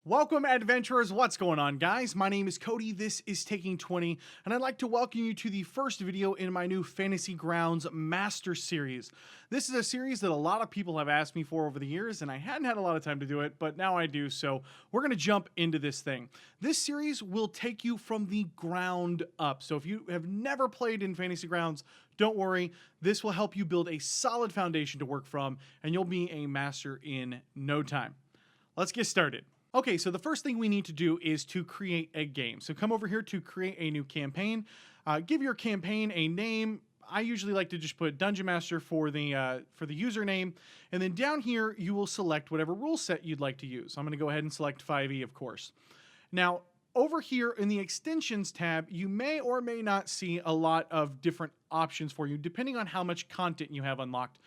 Welcome, adventurers. What's going on, guys? My name is Cody. This is Taking 20, and I'd like to welcome you to the first video in my new Fantasy Grounds Master Series. This is a series that a lot of people have asked me for over the years, and I hadn't had a lot of time to do it, but now I do, so we're going to jump into this thing. This series will take you from the ground up, so if you have never played in Fantasy Grounds, don't worry. This will help you build a solid foundation to work from, and you'll be a master in no time. Let's get started. Okay, so the first thing we need to do is to create a game. So come over here to create a new campaign. Give your campaign a name. I usually like to just put Dungeon Master for the username. And then down here, you will select whatever rule set you'd like to use. I'm going to go ahead and select 5e, of course. Now, over here in the Extensions tab, you may or may not see a lot of different options for you, depending on how much content you have unlocked.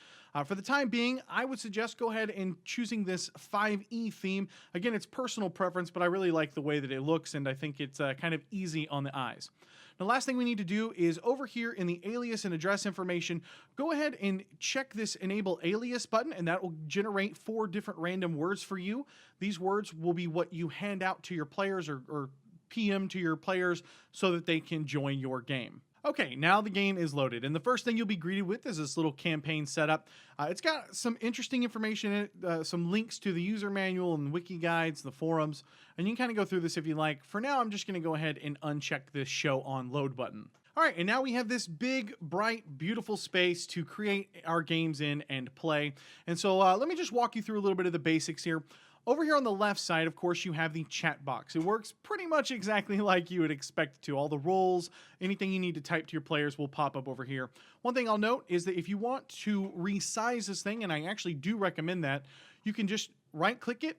For the time being, I would suggest go ahead and choosing this 5e theme. Again, it's personal preference, but I really like the way that it looks, and I think it's kind of easy on the eyes. The last thing we need to do is over here in the alias and address information, go ahead and check this enable alias button, and that will generate 4 different random words for you. These words will be what you hand out to your players or PM to your players so that they can join your game. Okay, now the game is loaded, and the first thing you'll be greeted with is this little campaign setup. It's got some interesting information in it, some links to the user manual and wiki guides, the forums, and you can kind of go through this if you like. For now, I'm just going to go ahead and uncheck this show on load button. All right, and now we have this big, bright, beautiful space to create our games in and play. And so let me just walk you through a little bit of the basics here. Over here on the left side, of course, you have the chat box. It works pretty much exactly like you would expect it to. All the roles, anything you need to type to your players will pop up over here. One thing I'll note is that if you want to resize this thing, and I actually do recommend that, you can just right-click it,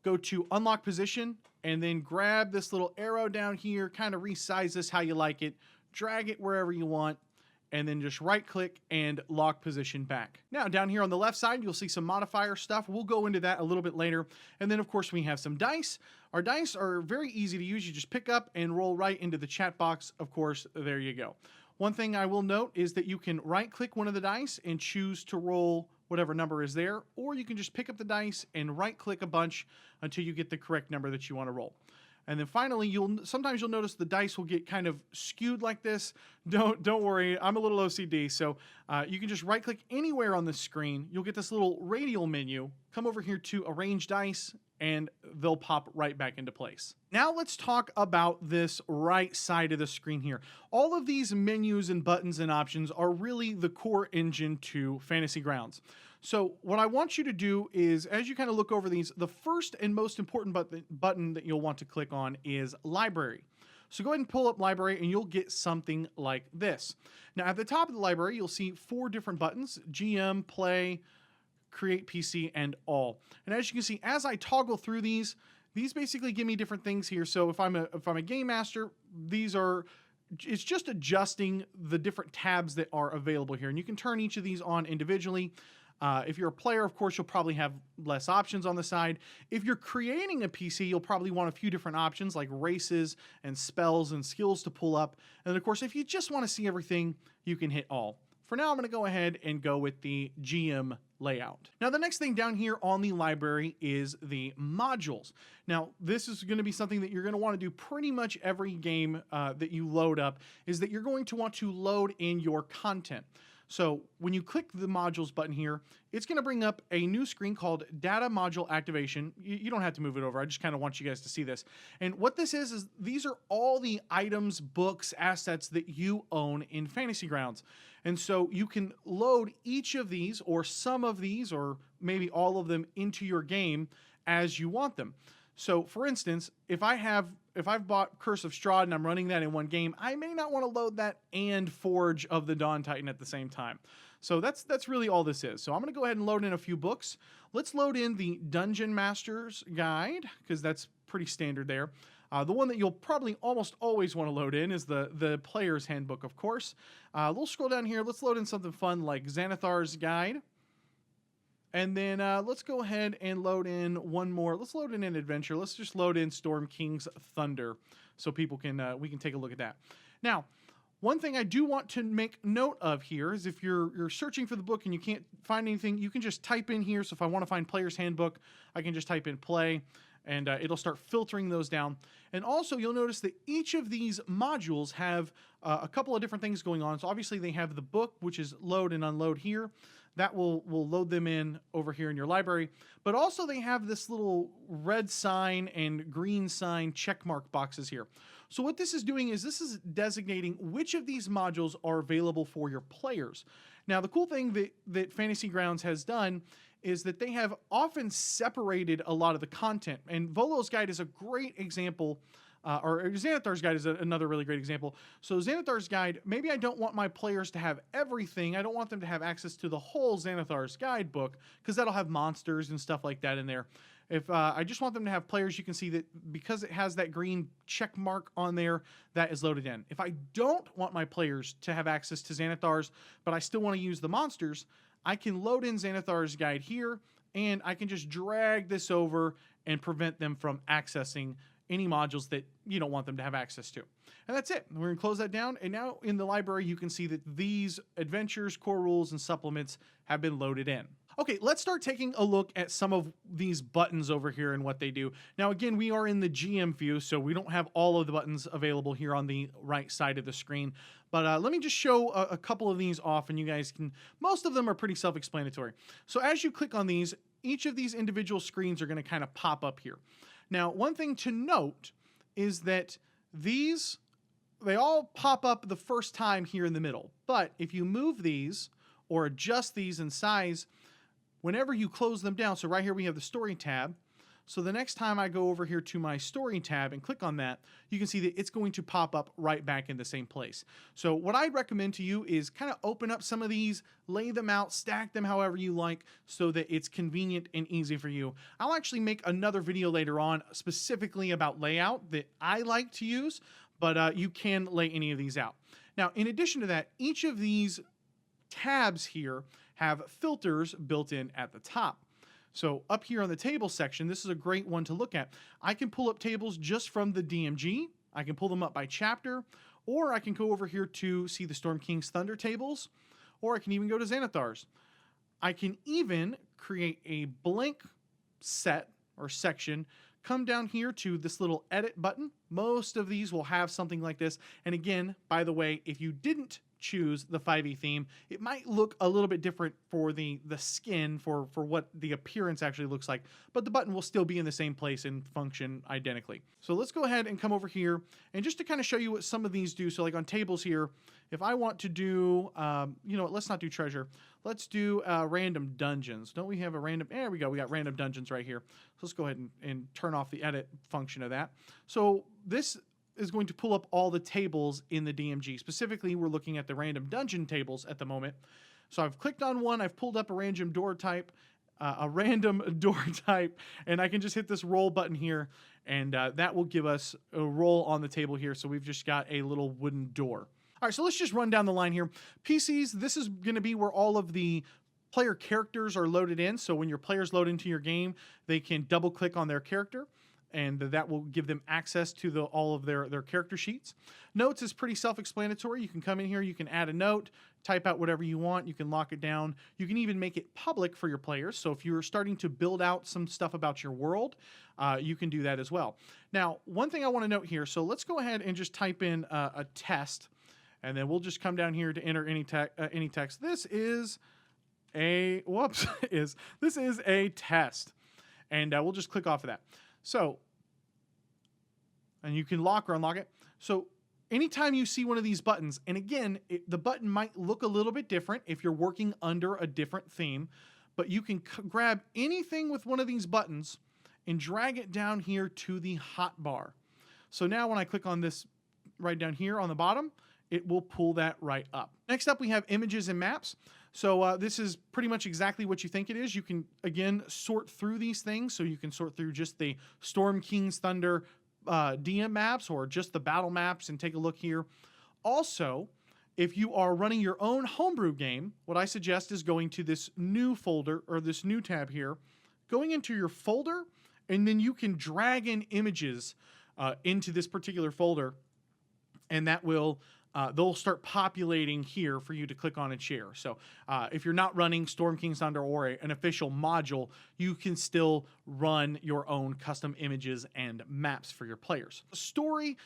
go to Unlock Position, and then grab this little arrow down here, kind of resize this how you like it, drag it wherever you want, and then just right-click and lock position back. Now, down here on the left side, you'll see some modifier stuff. We'll go into that a little bit later. And then, of course, we have some dice. Our dice are very easy to use. You just pick up and roll right into the chat box. Of course, there you go. One thing I will note is that you can right-click one of the dice and choose to roll whatever number is there, or you can just pick up the dice and right-click a bunch until you get the correct number that you want to roll. And then finally, sometimes you'll notice the dice will get kind of skewed like this. Don't worry, I'm a little OCD, so you can just right-click anywhere on the screen. You'll get this little radial menu. Come over here to Arrange Dice, and they'll pop right back into place. Now let's talk about this right side of the screen here. All of these menus and buttons and options are really the core engine to Fantasy Grounds. So what I want you to do is, as you kind of look over these, the first and most important button that you'll want to click on is Library. So go ahead and pull up Library and you'll get something like this. Now at the top of the library, you'll see 4 different buttons: GM, Play, Create PC, and All. And as you can see, as I toggle through these basically give me different things here. So if I'm a game master, it's just adjusting the different tabs that are available here. And you can turn each of these on individually. If you're a player, of course, you'll probably have less options on the side. If you're creating a PC, you'll probably want a few different options like races and spells and skills to pull up. And of course, if you just want to see everything, you can hit All. For now, I'm going to go ahead and go with the GM layout. Now, the next thing down here on the library is the modules. Now, this is going to be something that you're going to want to do pretty much every game that you load up, is that you're going to want to load in your content. So when you click the modules button here, it's going to bring up a new screen called Data Module Activation. You don't have to move it over. I just kind of want you guys to see this. And what this is these are all the items, books, assets that you own in Fantasy Grounds. And so you can load each of these or some of these or maybe all of them into your game as you want them. So for instance, if I've bought Curse of Strahd and I'm running that in one game, I may not want to load that and Forge of the Dawn Titan at the same time. So that's really all this is. So I'm going to go ahead and load in a few books. Let's load in the Dungeon Master's Guide, because that's pretty standard there. The one that you'll probably almost always want to load in is the Player's Handbook, of course. We'll scroll down here. Let's load in something fun like Xanathar's Guide. And then let's go ahead and load in one more. Let's load in an adventure. Let's just load in Storm King's Thunder so people can we can take a look at that. Now, one thing I do want to make note of here is if you're searching for the book and you can't find anything, you can just type in here. So if I want to find Player's Handbook, I can just type in play, and it'll start filtering those down. And also you'll notice that each of these modules have a couple of different things going on. So obviously they have the book, which is load and unload here. That will load them in over here in your library. But also they have this little red sign and green sign check mark boxes here. So what this is doing is this is designating which of these modules are available for your players. Now, the cool thing that Fantasy Grounds has done is that they have often separated a lot of the content. And Volo's Guide is a great example, or Xanathar's Guide is another really great example. So Xanathar's Guide, maybe I don't want my players to have everything. I don't want them to have access to the whole Xanathar's Guide book, because that'll have monsters and stuff like that in there. If I just want them to have players, you can see that because it has that green check mark on there, that is loaded in. If I don't want my players to have access to Xanathar's, but I still want to use the monsters, I can load in Xanathar's Guide here, and I can just drag this over and prevent them from accessing any modules that you don't want them to have access to. And that's it. We're going to close that down. And now in the library, you can see that these adventures, core rules, and supplements have been loaded in. Okay, let's start taking a look at some of these buttons over here and what they do. Now, again, we are in the GM view, so we don't have all of the buttons available here on the right side of the screen. But let me just show a couple of these off, and you guys can, most of them are pretty self-explanatory. So as you click on these, each of these individual screens are going to kind of pop up here. Now, one thing to note is that these, they all pop up the first time here in the middle. But if you move these or adjust these in size, whenever you close them down, so right here we have the story tab. So the next time I go over here to my story tab and click on that, you can see that it's going to pop up right back in the same place. So what I'd recommend to you is kind of open up some of these, lay them out, stack them however you like so that it's convenient and easy for you. I'll actually make another video later on specifically about layout that I like to use, but you can lay any of these out. Now, in addition to that, each of these tabs here have filters built in at the top. So up here on the table section, this is a great one to look at. I can pull up tables just from the DMG. I can pull them up by chapter, or I can go over here to see the Storm King's Thunder tables, or I can even go to Xanathar's. I can even create a blank set or section, come down here to this little edit button. Most of these will have something like this. And again, by the way, if you didn't choose the 5e theme, it might look a little bit different for the skin, for what the appearance actually looks like, but the button will still be in the same place and function identically. So let's go ahead and come over here, and just to kind of show you what some of these do. So like on tables here, if I want to do, you know what, let's not do treasure. Let's do random dungeons. Don't we have a random, there we go, we got random dungeons right here. So let's go ahead and turn off the edit function of that. So this is going to pull up all the tables in the DMG. Specifically, we're looking at the random dungeon tables at the moment. So I've clicked on one, I've pulled up a random door type, and I can just hit this roll button here, and that will give us a roll on the table here. So we've just got a little wooden door. All right, so let's just run down the line here. PCs, this is going to be where all of the player characters are loaded in. So when your players load into your game, they can double click on their character, and that will give them access to all of their character sheets. Notes is pretty self-explanatory. You can come in here, you can add a note, type out whatever you want, you can lock it down. You can even make it public for your players. So if you're starting to build out some stuff about your world, you can do that as well. Now, one thing I want to note here, so let's go ahead and just type in a test, and then we'll just come down here to enter any text. This is a, this is a test, and we'll just click off of that. So, and you can lock or unlock it. So anytime you see one of these buttons, and again, the button might look a little bit different if you're working under a different theme, but you can grab anything with one of these buttons and drag it down here to the hotbar. So now when I click on this right down here on the bottom, it will pull that right up. Next up, we have images and maps. So this is pretty much exactly what you think it is. You can, again, sort through these things. So you can sort through just the Storm King's Thunder DM maps or just the battle maps and take a look here. Also, if you are running your own homebrew game, what I suggest is going to this new folder or this new tab here, going into your folder, and then you can drag in images into this particular folder, and that will they'll start populating here for you to click on and share. So if you're not running Storm King's Thunder or an official module, you can still run your own custom images and maps for your players. Story,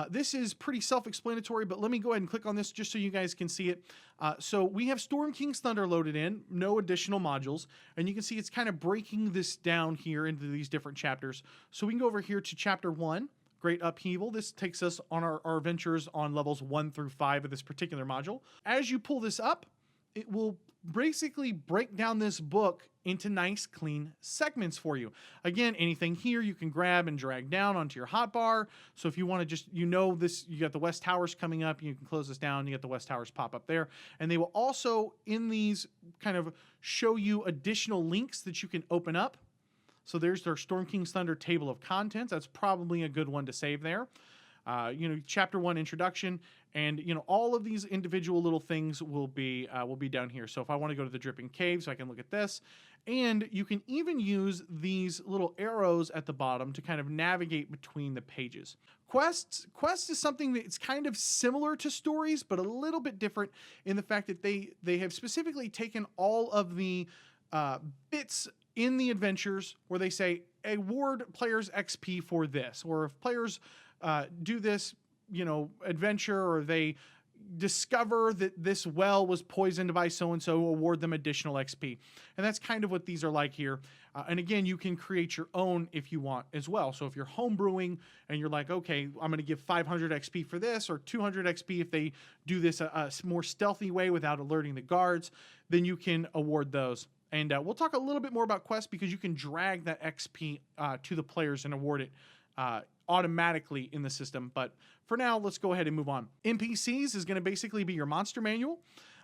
this is pretty self-explanatory, but let me go ahead and click on this just so you guys can see it. So we have Storm King's Thunder loaded in, no additional modules, and you can see it's kind of breaking this down here into these different chapters. So we can go over here to chapter 1. Great Upheaval. This takes us on our adventures on levels 1 through 5 of this particular module. As you pull this up, it will basically break down this book into nice, clean segments for you. Again, anything here you can grab and drag down onto your hotbar. So if you want to just, this, you got the West Towers coming up, you can close this down, you get the West Towers pop up there. And they will also, in these, kind of show you additional links that you can open up. So there's their Storm King's Thunder table of contents. That's probably a good one to save there. Chapter 1 introduction, and all of these individual little things will be down here. So if I want to go to the Dripping Caves, I can look at this, and you can even use these little arrows at the bottom to kind of navigate between the pages. Quests is something that's kind of similar to stories, but a little bit different in the fact that they have specifically taken all of the bits in the adventures where they say award players XP for this, or if players do this, adventure, or they discover that this well was poisoned by so-and-so, award them additional XP. And that's kind of what these are like here. And again, you can create your own if you want as well. So if you're homebrewing and you're like, okay, I'm going to give 500 XP for this, or 200 XP if they do this a more stealthy way without alerting the guards, then you can award those. And we'll talk a little bit more about quests, because you can drag that XP to the players and award it automatically in the system. But for now, let's go ahead and move on. NPCs is going to basically be your monster manual.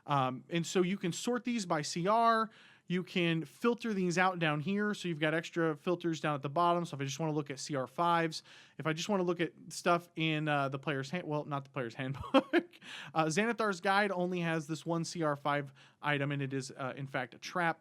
And so you can sort these by CR. You can filter these out down here. So you've got extra filters down at the bottom. So if I just want to look at CR5s, if I just want to look at stuff in the player's hand, well, not the player's handbook. Xanathar's Guide only has this one CR5 item, and it is, in fact, a trap.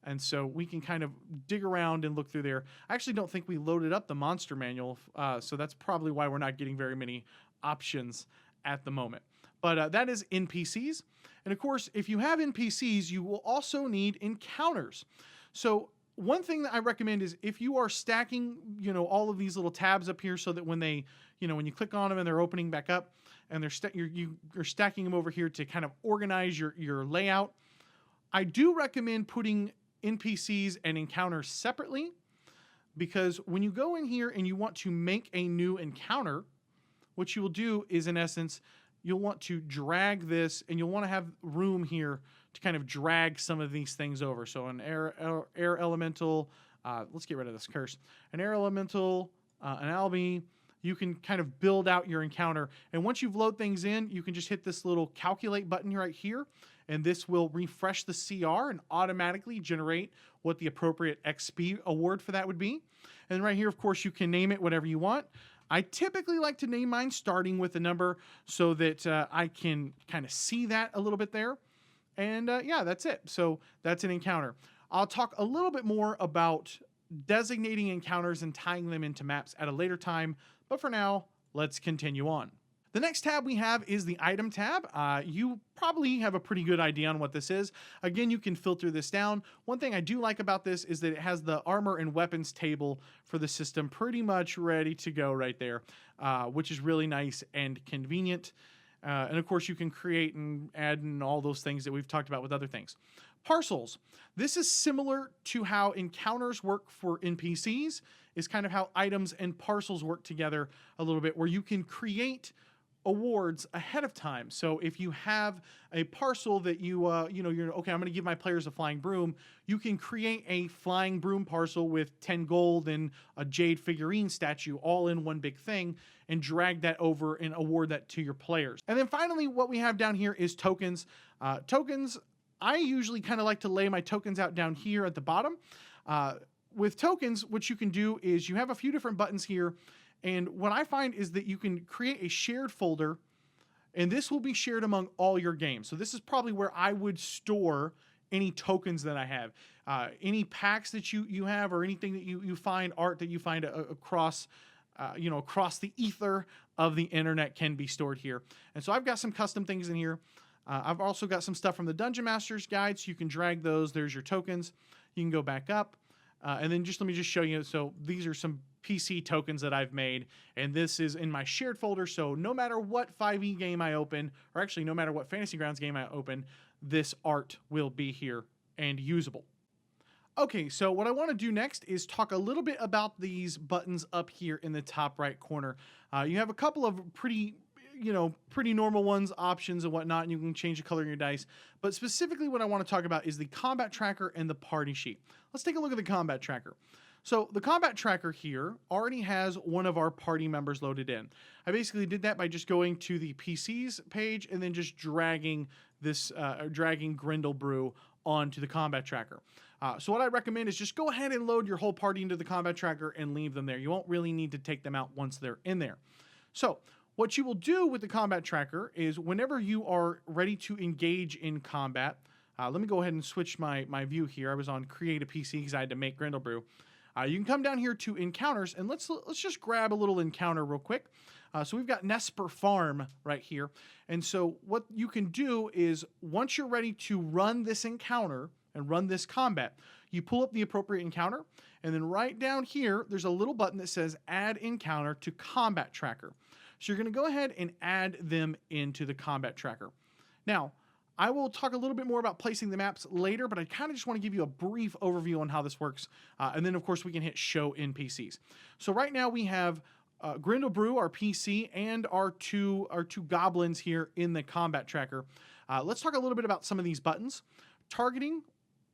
And so we can kind of dig around and look through there. I actually don't think we loaded up the monster manual, so that's probably why we're not getting very many options at the moment. But that is NPCs. And of course, if you have NPCs, you will also need encounters. So one thing that I recommend is if you are stacking, all of these little tabs up here, so that when they, when you click on them and they're opening back up, and you're stacking them over here to kind of organize your layout. I do recommend putting NPCs and encounters separately, because when you go in here and you want to make a new encounter, what you will do is, in essence, you'll want to drag this, and you'll want to have room here to kind of drag some of these things over. So an air elemental, let's get rid of this curse. An air elemental, an albi, you can kind of build out your encounter. And once you've loaded things in, you can just hit this little calculate button right here, and this will refresh the CR and automatically generate what the appropriate XP award for that would be. And right here, of course, you can name it whatever you want. I typically like to name mine starting with a number so that I can kind of see that a little bit there. And yeah, that's it. So that's an encounter. I'll talk a little bit more about designating encounters and tying them into maps at a later time. But for now, let's continue on. The next tab we have is the item tab. You probably have a pretty good idea on what this is. Again, you can filter this down. One thing I do like about this is that it has the armor and weapons table for the system pretty much ready to go right there, which is really nice and convenient. And of course, you can create and add and all those things that we've talked about with other things. Parcels. This is similar to how encounters work for NPCs, is kind of how items and parcels work together a little bit, where you can create awards ahead of time. So if you have a parcel that you're okay, I'm going to give my players a flying broom, you can create a flying broom parcel with 10 gold and a jade figurine statue all in one big thing, and drag that over and award that to your players. And then finally, what we have down here is tokens. Tokens, I usually kind of like to lay my tokens out down here at the bottom. With tokens, what you can do is you have a few different buttons here. And what I find is that you can create a shared folder, and this will be shared among all your games. So this is probably where I would store any tokens that I have. Any packs that you have, or anything that you find, art that you find across across the ether of the internet can be stored here. And so I've got some custom things in here. I've also got some stuff from the Dungeon Master's Guide, so you can drag those. There's your tokens. You can go back up. And then let me just show you. So these are some PC tokens that I've made, and this is in my shared folder. So no matter what 5e game I open, or actually no matter what Fantasy Grounds game I open, this art will be here and usable. Okay, so what I want to do next is talk a little bit about these buttons up here in the top right corner. You have a couple of pretty normal ones, options and whatnot, and you can change the color of your dice. But specifically what I want to talk about is the combat tracker and the party sheet. Let's take a look at the combat tracker. So the combat tracker here already has one of our party members loaded in. I basically did that by just going to the PCs page and then just dragging Grendel Brew onto the combat tracker. So what I recommend is just go ahead and load your whole party into the combat tracker and leave them there. You won't really need to take them out once they're in there. So what you will do with the combat tracker is whenever you are ready to engage in combat, let me go ahead and switch my view here. I was on Create a PC because I had to make Grendel Brew. You can come down here to Encounters, and let's just grab a little encounter real quick. So we've got Nesper Farm right here. And so what you can do is once you're ready to run this encounter and run this combat, you pull up the appropriate encounter, and then right down here, there's a little button that says Add Encounter to Combat Tracker. So you're going to go ahead and add them into the combat tracker. Now, I will talk a little bit more about placing the maps later, but I kind of just want to give you a brief overview on how this works. And then, of course, we can hit Show NPCs. So right now we have Grendel Brew, our PC, and our two goblins here in the combat tracker. Let's talk a little bit about some of these buttons. Targeting.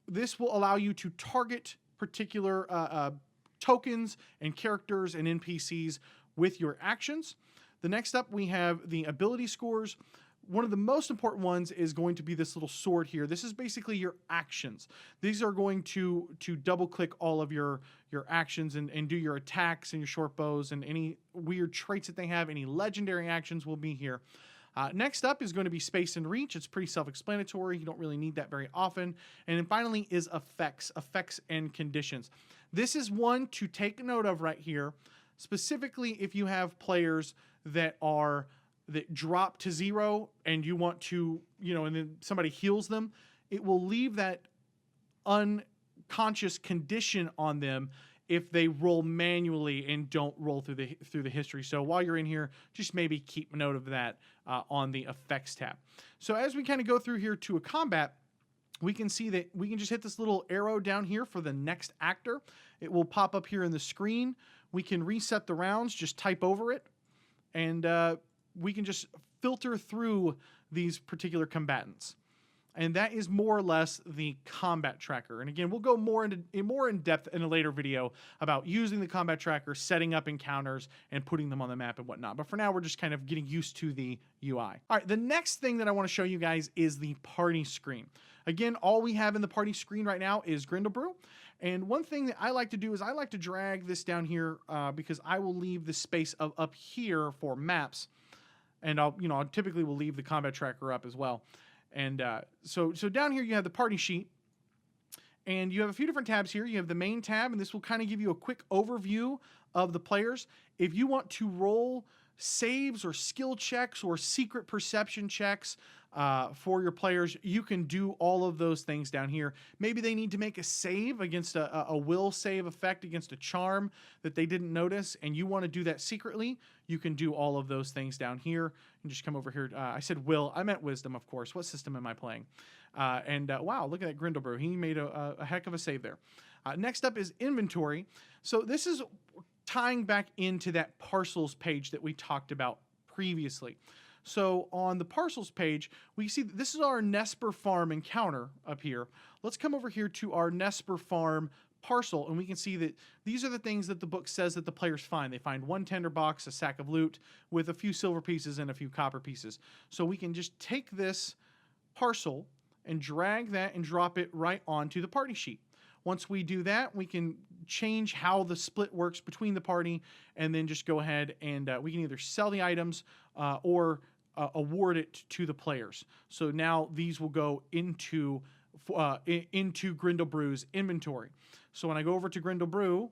This will allow you to target particular tokens and characters and NPCs with your actions. The next up, we have the ability scores. One of the most important ones is going to be this little sword here. This is basically your actions. These are going to double click all of your actions and do your attacks and your short bows and any weird traits that they have. Any legendary actions will be here. Next up is going to be space and reach. It's pretty self-explanatory. You don't really need that very often. And then finally is effects and conditions. This is one to take note of right here, specifically if you have players that drop to 0 and you want to, and then somebody heals them, it will leave that unconscious condition on them if they roll manually and don't roll through the history. So while you're in here, just maybe keep note of that on the effects tab. So as we kind of go through here to a combat, we can see that we can just hit this little arrow down here for the next actor. It will pop up here in the screen. We can reset the rounds, just type over it, and we can just filter through these particular combatants. And that is more or less the combat tracker. And again, we'll go more in depth in a later video about using the combat tracker, setting up encounters, and putting them on the map and whatnot. But for now, we're just kind of getting used to the UI. All right, the next thing that I want to show you guys is the party screen. Again, all we have in the party screen right now is Grendel Brew. And one thing that I like to do is I like to drag this down here because I will leave the space up here for maps. And I'll typically will leave the combat tracker up as well. And so down here you have the party sheet, and you have a few different tabs here. You have the main tab, and this will kind of give you a quick overview of the players. If you want to roll saves or skill checks or secret perception checks for your players, you can do all of those things down here. Maybe they need to make a save against a will save effect against a charm that they didn't notice, and you want to do that secretly. You can do all of those things down here. And just come over here. I said will. I meant wisdom, of course. What system am I playing? Wow, look at that Grendel Brew. He made a heck of a save there. Next up is inventory. So this is tying back into that parcels page that we talked about previously. So on the parcels page, we see that this is our Nesper Farm encounter up here. Let's come over here to our Nesper Farm parcel, and we can see that these are the things that the book says that the players find. They find 1 tinderbox, a sack of loot, with a few silver pieces and a few copper pieces. So we can just take this parcel and drag that and drop it right onto the party sheet. Once we do that, we can change how the split works between the party, and then just go ahead and we can either sell the items or award it to the players. So now these will go into Grendel Brew's inventory. So when I go over to Grendel Brew,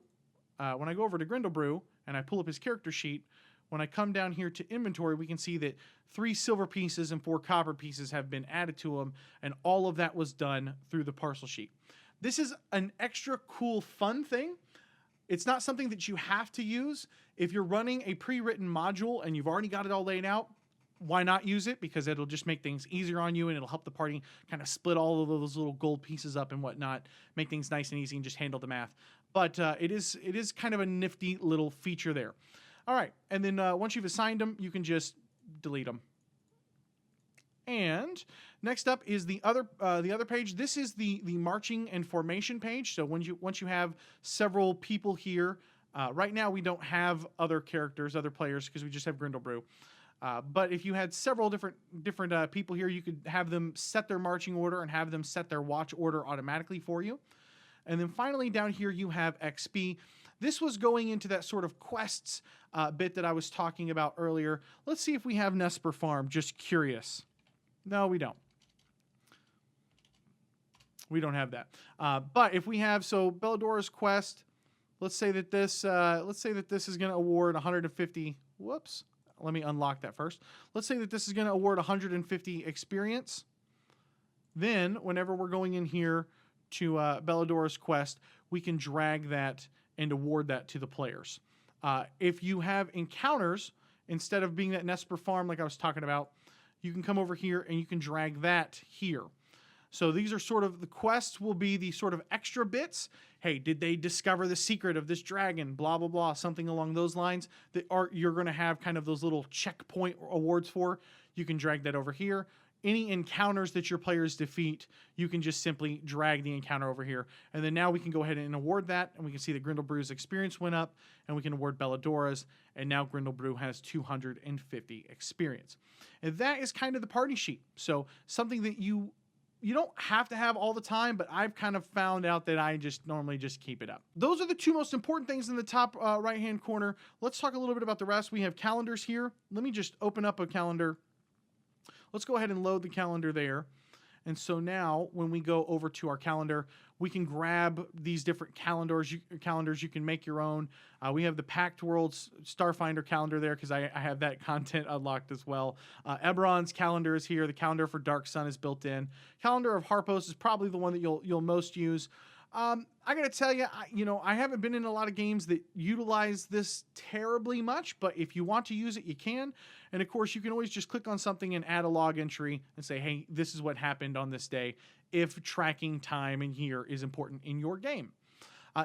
and I pull up his character sheet, when I come down here to inventory, we can see that 3 silver pieces and 4 copper pieces have been added to him, and all of that was done through the parcel sheet. This is an extra cool, fun thing. It's not something that you have to use. If you're running a pre-written module and you've already got it all laid out, why not use it? Because it'll just make things easier on you, and it'll help the party kind of split all of those little gold pieces up and whatnot, make things nice and easy and just handle the math. But it is kind of a nifty little feature there. All right, and then once you've assigned them, you can just delete them. And next up is the other page. This is the marching and formation page. So once you have several people here, right now we don't have other characters, other players, because we just have Grindlebrew. But if you had several different people here, you could have them set their marching order and have them set their watch order automatically for you. And then finally down here you have XP. This was going into that sort of quests bit that I was talking about earlier. Let's see if we have Nesper Farm. Just curious. No, we don't. We don't have that. But if we have, so Belladora's quest, let's say that this is going to award 150. Whoops. Let me unlock that first. Let's say that this is going to award 150 experience. Then, whenever we're going in here to Belladora's quest, we can drag that and award that to the players. If you have encounters, instead of being that Nesper Farm like I was talking about, you can come over here and you can drag that here. So these are sort of, the quests will be the sort of extra bits. Hey, did they discover the secret of this dragon? Blah, blah, blah, something along those lines that you're going to have kind of those little checkpoint awards for. You can drag that over here. Any encounters that your players defeat, you can just simply drag the encounter over here. And then now we can go ahead and award that, and we can see that Grindlebrew's experience went up, and we can award Belladora's, and now Grindlebrew has 250 experience. And that is kind of the party sheet. So something that you don't have to have all the time, but I've kind of found out that I just normally just keep it up. Those are the 2 most important things in the top right-hand corner. Let's talk a little bit about the rest. We have calendars here. Let me just open up a calendar. Let's go ahead and load the calendar there. And so now when we go over to our calendar, we can grab these different calendars. You can make your own. We have the Packed Worlds Starfinder calendar there because I have that content unlocked as well. Eberron's calendar is here. The calendar for Dark Sun is built in. Calendar of Harpos is probably the one that you'll most use. I gotta tell you, I haven't been in a lot of games that utilize this terribly much, but if you want to use it, you can. And of course, you can always just click on something and add a log entry and say, hey, this is what happened on this day, if tracking time and year is important in your game.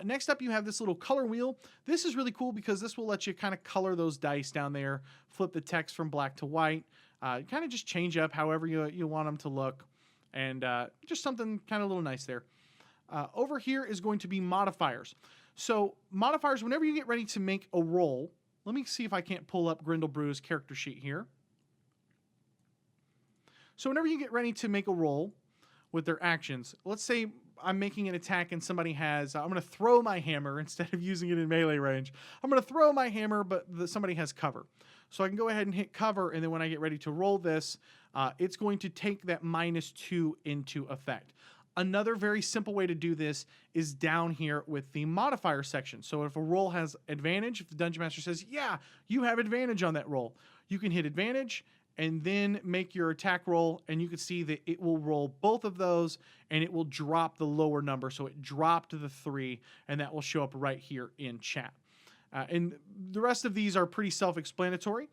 Next up, you have this little color wheel. This is really cool because this will let you kind of color those dice down there, flip the text from black to white, kind of just change up however you want them to look, and just something kind of a little nice there. Over here is going to be modifiers. So modifiers, whenever you get ready to make a roll, let me see if I can't pull up Grindlebrew's character sheet here. So whenever you get ready to make a roll with their actions, let's say I'm making an attack and somebody has, I'm going to throw my hammer instead of using it in melee range. I'm going to throw my hammer, but somebody has cover. So I can go ahead and hit cover, and then when I get ready to roll this, it's going to take that -2 into effect. Another very simple way to do this is down here with the modifier section. So if a roll has advantage, if the Dungeon Master says, yeah, you have advantage on that roll, you can hit advantage and then make your attack roll, and you can see that it will roll both of those and it will drop the lower number. So it dropped the 3, and that will show up right here in chat. And the rest of these are pretty self-explanatory,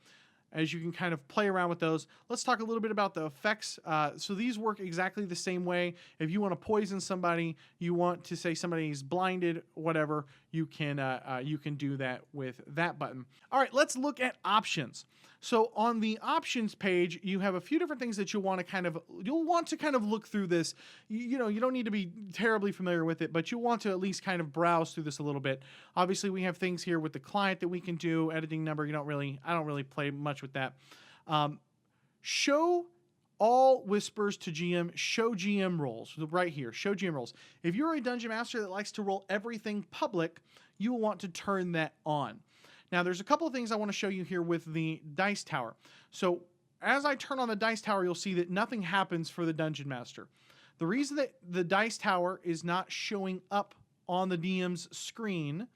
as you can kind of play around with those. Let's talk a little bit about the effects. So these work exactly the same way. If you want to poison somebody, you want to say somebody's blinded, whatever, you can do that with that button. All right, let's look at options. So on the options page, you have a few different things that you'll want to kind of look through this. You don't need to be terribly familiar with it, but you'll want to at least kind of browse through this a little bit. Obviously, we have things here with the client that we can do, editing number. I don't really play much with that. Show all whispers to GM, show GM rolls, right here, show GM rolls. If you're a Dungeon Master that likes to roll everything public, you will want to turn that on. Now, there's a couple of things I want to show you here with the Dice Tower. So as I turn on the Dice Tower, you'll see that nothing happens for the Dungeon Master. The reason that the Dice Tower is not showing up on the DM's screen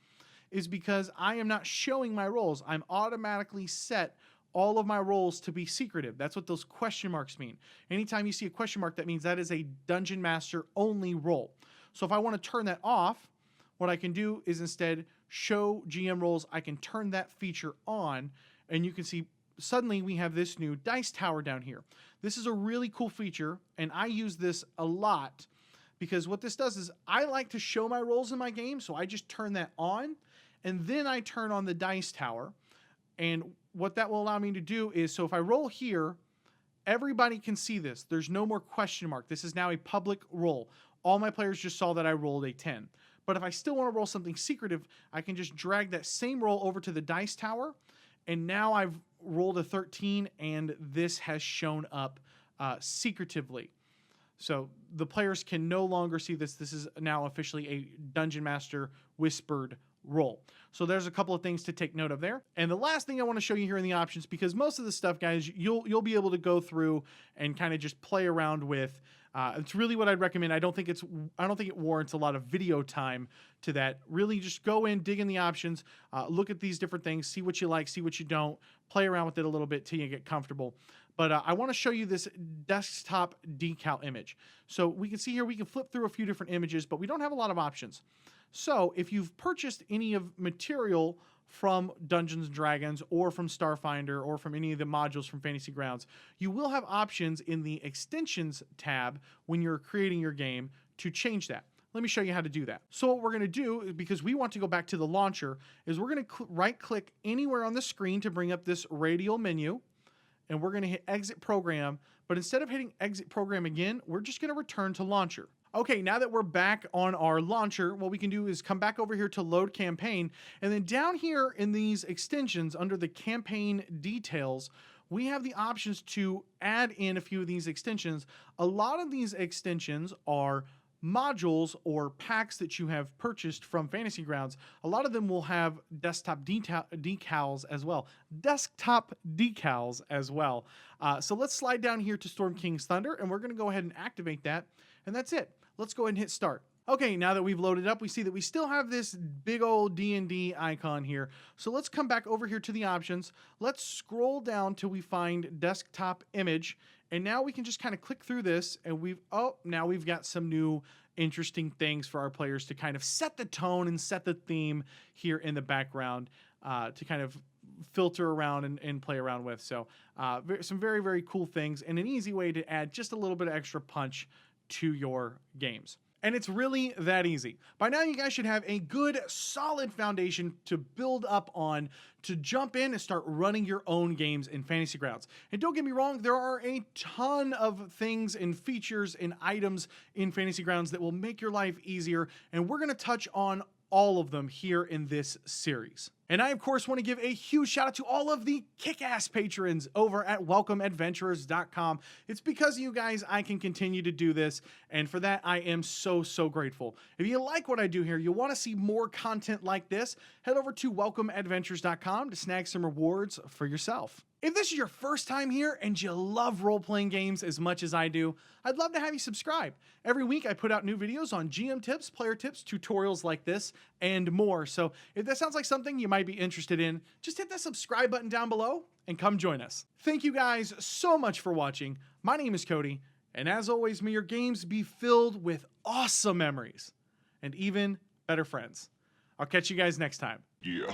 is because I am not showing my roles. I'm automatically set all of my roles to be secretive. That's what those question marks mean. Anytime you see a question mark, that means that is a Dungeon Master only role. So if I want to turn that off, what I can do is instead show GM roles. I can turn that feature on, and you can see suddenly we have this new dice tower down here. This is a really cool feature, and I use this a lot because what this does is I like to show my roles in my game, so I just turn that on, and then I turn on the dice tower. And what that will allow me to do is, so if I roll here, everybody can see this. There's no more question mark. This is now a public roll. All my players just saw that I rolled a 10. But if I still want to roll something secretive, I can just drag that same roll over to the dice tower, and now I've rolled a 13, and this has shown up secretively. So the players can no longer see this. This is now officially a Dungeon Master whispered roll. So there's a couple of things to take note of there. And the last thing I want to show you here in the options, because most of the stuff, guys, you'll be able to go through and kind of just play around with. It's really what I'd recommend. I don't think it warrants a lot of video time to that. Really just go in, dig in the options, look at these different things, see what you like, see what you don't, play around with it a little bit till you get comfortable. But I want to show you this desktop decal image. So we can see here, we can flip through a few different images, but we don't have a lot of options. So if you've purchased any of material from Dungeons & Dragons or from Starfinder or from any of the modules from Fantasy Grounds, you will have options in the Extensions tab when you're creating your game to change that. Let me show you how to do that. So what we're going to do, because we want to go back to the launcher, is we're going to right-click anywhere on the screen to bring up this radial menu, and we're going to hit Exit Program, but instead of hitting Exit Program again, we're just going to return to Launcher. Okay, now that we're back on our launcher, what we can do is come back over here to Load Campaign, and then down here in these extensions under the Campaign Details, we have the options to add in a few of these extensions. A lot of these extensions are modules or packs that you have purchased from Fantasy Grounds. A lot of them will have desktop decals as well. So let's slide down here to Storm King's Thunder, and we're going to go ahead and activate that, and that's it. Let's go ahead and hit start. Okay, now that we've loaded up, we see that we still have this big old D&D icon here. So let's come back over here to the options. Let's scroll down till we find desktop image. And now we can just kind of click through this, and now we've got some new interesting things for our players to kind of set the tone and set the theme here in the background to kind of filter around and play around with. So some very, very cool things and an easy way to add just a little bit of extra punch to your games. And it's really that easy. By now, you guys should have a good, solid foundation to build up on to jump in and start running your own games in Fantasy Grounds. And don't get me wrong, there are a ton of things and features and items in Fantasy Grounds that will make your life easier, and we're going to touch on all of them here in this series. And I, of course, want to give a huge shout out to all of the kick-ass patrons over at welcomeadventurers.com. It's because of you guys I can continue to do this, and for that I am so, so grateful. If you like what I do here, you want to see more content like this, head over to welcomeadventures.com to snag some rewards for yourself. If this is your first time here and you love role-playing games as much as I do, I'd love to have you subscribe. Every week I put out new videos on GM tips, player tips, tutorials like this, and more. So if that sounds like something you might be interested in, just hit that subscribe button down below and come join us. Thank you guys so much for watching. My name is Cody, and as always, may your games be filled with awesome memories and even better friends. I'll catch you guys next time. Yeah.